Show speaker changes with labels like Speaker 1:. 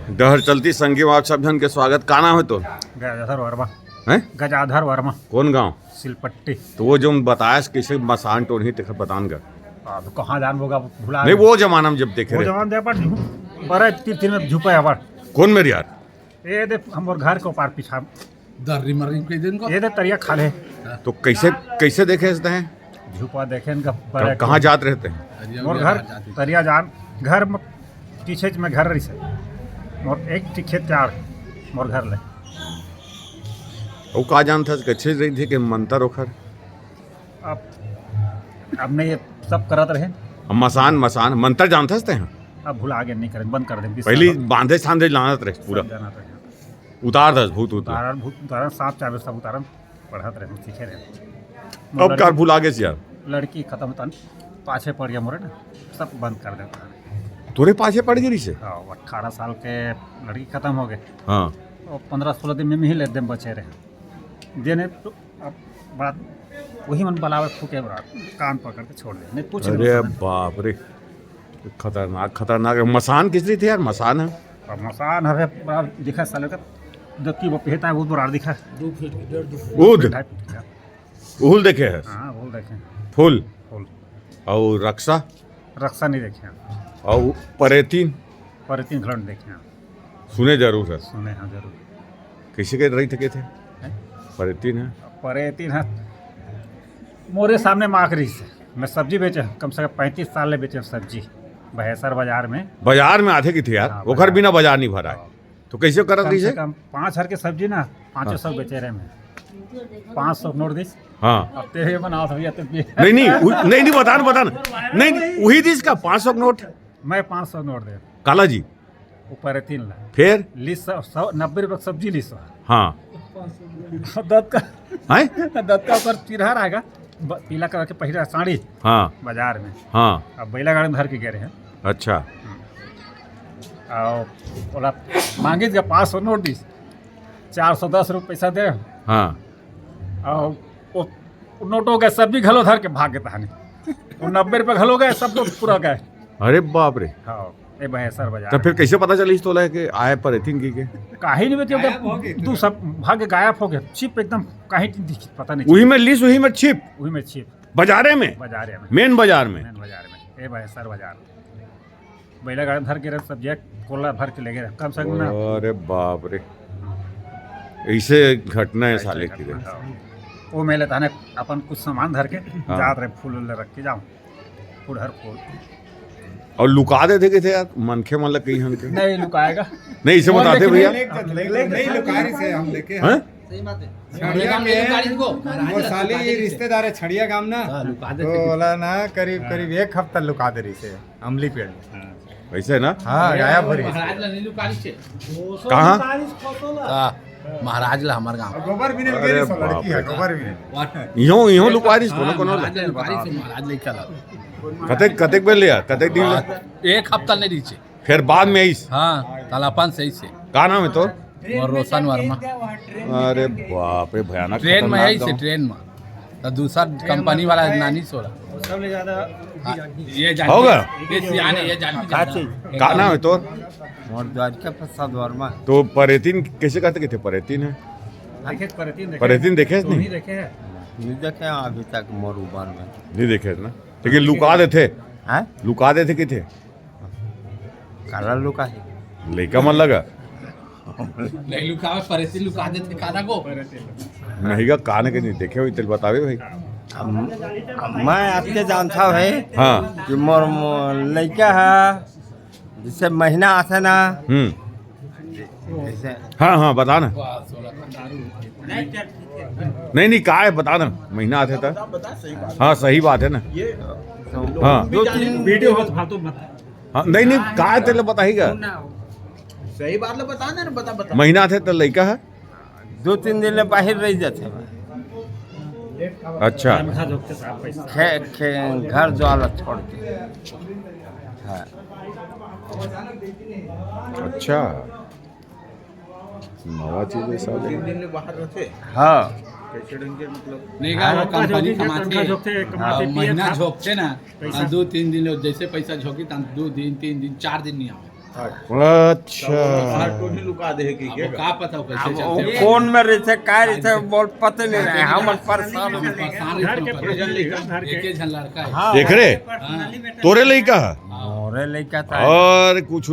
Speaker 1: डहर चलती संगी आप सब जन के स्वागत। का नाम है तो?
Speaker 2: गजाधर वर्मा।
Speaker 1: हैं?
Speaker 2: गजाधर वर्मा।
Speaker 1: कौन गांव?
Speaker 2: सिलपट्टी।
Speaker 1: तो वो जो बताया कैसे मसान टोनी तक बतान का
Speaker 2: तो कहाँ जान होगा भुला
Speaker 1: नहीं वो जमाना में जब देखे
Speaker 2: वो
Speaker 1: रहे।
Speaker 2: जवान दे पर बड़े तीन में झुपे हवर
Speaker 1: कौन मेरे यार?
Speaker 2: ये दे हमर घर के ऊपर पीछा
Speaker 3: दर्री मर्री के दिन को
Speaker 2: ये दे तरिया खाले
Speaker 1: तो कैसे कैसे देखे इसने हैं?
Speaker 2: झुपा देखे इनका बड़े
Speaker 1: कहाँ जात रहते हैं?
Speaker 2: मोर घर तरिया जान घर में पीछे में घर रही से मोर एक खेत चार मोर घर ले
Speaker 1: वो का जानता कैसे रही थी कि मंतर ओखर
Speaker 2: अब नहीं ये सब करत रहे।
Speaker 1: अब मसान मसान मंतर जानता हैं?
Speaker 2: अब भूल आगे नहीं करें बंद कर दें
Speaker 1: पहले बांधे सांधे लानत रहे पूरा उतार दस भूत उतार
Speaker 2: उतारण भूत उतारण सांप चावे सब उतारण पढ़त रहे सीखे रहे।
Speaker 1: अब कार भूल आगे से यार
Speaker 2: लड़की खत्म होता पाछे पड़ गया मोरे ना सब बंद कर देता।
Speaker 1: तोरे पाछे पड़ गई से?
Speaker 2: 18 साल के लड़की खत्म हो गए।
Speaker 1: हाँ
Speaker 2: और 15-16 दिन में ही ले दम बचे रहे देने तो अब बात वही मन बलावे फूके कान पकड़ के छोड़ दे नहीं पूछ।
Speaker 1: अरे बाप रे खतरनाक खतरनाक मसान किस लिए थे यार? मसान है
Speaker 2: और मसान हवे बड़ा दिखा साले का दक्की वो पहता है वो बड़ा दिखा
Speaker 3: 2 फीट 1.5
Speaker 1: ऊद उहुल देखे है?
Speaker 2: हाँ वो देखे
Speaker 1: फूल
Speaker 2: फूल
Speaker 1: और रक्षा
Speaker 2: रक्षा नहीं देखे
Speaker 1: और परेतीन
Speaker 2: पर 3 खिलौने देखे
Speaker 1: सुने जरूर है।
Speaker 2: सुने हाँ जरूर।
Speaker 1: किसी के रही थके थे? परेतीन है
Speaker 2: पर 3 है मोरे सामने माखरी से मैं सब्जी बेचे कम से कम 35 साल ले बेचे सब्जी बहेसर बाजार में
Speaker 1: आधे की थी यार।
Speaker 2: हाँ,
Speaker 1: ओखर बिना बाजार नहीं भरा है तो कैसे करत
Speaker 2: कम
Speaker 1: रही
Speaker 2: से
Speaker 1: से?
Speaker 2: कम 5 हर के सब्जी ना 500 बेचे रहे मैं 500 नोट दिस।
Speaker 1: हाँ
Speaker 2: अब तेरे बनाओ भैया तो
Speaker 1: नहीं नहीं बताना नहीं वही दिस का 500 नोट
Speaker 2: मैं 500 नोट दे
Speaker 1: काला जी
Speaker 2: ऊपर 3 लाख
Speaker 1: फिर
Speaker 2: लीस 90 रुपये सब्जी लीस
Speaker 1: हाँ
Speaker 2: दत्त का
Speaker 1: हैं?
Speaker 2: दत्त का ऊपर चिरहर आएगा पीला कलर के पहिरा साड़ी
Speaker 1: हाँ
Speaker 2: बाजार में।
Speaker 1: हाँ
Speaker 2: अब बैला गाड़ी में धर के गए रहे
Speaker 1: अच्छा
Speaker 2: और बोला मांगी का 500 नोट दी 410 रुपये पैसा दे
Speaker 1: हाँ
Speaker 2: और वो नोटों गए सब्जी घलो धर के भाग गए तहानी वो 90 रुपये घलो गए सब लोग पूरा गए।
Speaker 1: अरे बाप रे
Speaker 2: हाँ ये बहेसर
Speaker 1: तो
Speaker 2: बाजार
Speaker 1: फिर कैसे पता चली तो कि आए परेतीन की के?
Speaker 2: काहे नहीं बेचे दू सब भाग गायब हो गए छिप एकदम काहे नहीं दिखी पता नहीं
Speaker 1: वही में लिस वही में छिप
Speaker 2: वही में छिप
Speaker 1: बाजारे में
Speaker 2: बाजार में
Speaker 1: मेन बाजार में
Speaker 2: मेन बाजार में ये बहेसर बाजार बैला गाड़ी धर के रहे सब्जी कोला भर के ले गए कम से कम ना।
Speaker 1: अरे बाप रे ऐसे घटना है साले की रे।
Speaker 2: वो मेले ताने अपन कुछ सामान धर के जात रहे फूल उल रख के जाऊँ फूल
Speaker 1: और लुका देते के थे यार मनखे मन लग कहीं हम के
Speaker 2: नहीं लुकाएगा
Speaker 1: नहीं इसे बताते भैया
Speaker 4: नहीं लुकारी से हम लेके
Speaker 1: हैं?
Speaker 4: छड़िया में वो साली रिश्तेदार है छड़िया गांव ना तो बोला ना करीब करीब 1 हफ्ता लुका दे रही से अमली पेड़ में
Speaker 1: वैसे ना
Speaker 4: हाँ गायब हो रही
Speaker 1: कहाँ?
Speaker 3: महाराज ला हमार गांव
Speaker 4: गोबर भी नहीं
Speaker 1: अरे
Speaker 4: लगी
Speaker 1: बाप
Speaker 4: लड़की है
Speaker 1: रे।
Speaker 4: गोबर भी नहीं
Speaker 1: इहो लुका दिस कोनो कोनो
Speaker 3: महाराज ले चला
Speaker 1: कतेक बेर लिया कतेक दिन ले?
Speaker 3: 1 हफ्ता नहीं दीचे
Speaker 1: फिर बाद में आईस
Speaker 3: हाँ तालापान सही से
Speaker 1: का नाम है तो?
Speaker 3: और रोशन वर्मा
Speaker 1: अरे बाप रे भयानक
Speaker 3: ट्रेन में
Speaker 1: खतरनाक
Speaker 3: यही से
Speaker 1: गाँव।
Speaker 3: ट्रेन में तो दूसरा कंपनी वाला नानी सोला
Speaker 2: सबले ज्यादा
Speaker 3: ये जान
Speaker 1: होगा?
Speaker 3: ये सियाने ये जान
Speaker 1: का नाम है तो?
Speaker 4: और द्वारका प्रसाद वर्मा
Speaker 1: तो परेतीन कैसे कहते कि थे? परेतीन है
Speaker 2: देखे
Speaker 1: परेतीन देखे
Speaker 2: नहीं
Speaker 1: नहीं?
Speaker 2: देखे है
Speaker 4: नहीं देखे अभी तक मोर उबार में
Speaker 1: नहीं देखे ना लेकिन लुका देते
Speaker 4: है
Speaker 1: लुका देते कि थे
Speaker 4: काला लुका है
Speaker 1: लड़का मन लगा
Speaker 3: नहीं लुका परेसी लुका देते काना को
Speaker 1: नहीं का कान के नहीं देखे हुई तेल बतावे भाई।
Speaker 4: मैं आपके जानता है
Speaker 1: हाँ
Speaker 4: कि मोर लड़का है जिससे महीना आते ना जैसे
Speaker 1: हाँ हाँ बता ना नहीं का है बता ना महीना आते था। हाँ सही बात है ना हाँ
Speaker 4: 2-3
Speaker 2: वीडियो हो फालतू मत
Speaker 1: हाँ नहीं का है तेल बताएगा
Speaker 3: सही बात ले बता ना बता
Speaker 1: महीना आते तो लड़का है
Speaker 4: 2-3 दिन ले बाहर रह जाते
Speaker 1: अच्छा
Speaker 4: घर ज्वाला छोड़ के हाँ
Speaker 1: अच्छा नवा चीज है साले।
Speaker 3: दिन बाहर रहते
Speaker 4: हाँ
Speaker 3: नहीं का वो कंपनी कमाते महीना झोंकते ना 2-3 दिन जैसे पैसा झोंकी 2 दिन 3 दिन 4 दिन नहीं आवे
Speaker 1: अच्छा
Speaker 3: अब का पता हो कैसे चलते हैं।
Speaker 5: फोन में रहते काय रहते बोल पता नहीं रहे हम परेशान हो गए।
Speaker 3: परेशान
Speaker 2: घर के घर के
Speaker 3: एक ही झन लड़का है
Speaker 5: हाँ
Speaker 1: देख रे तोरे लइका
Speaker 5: मोरे लइका था
Speaker 1: और कुछ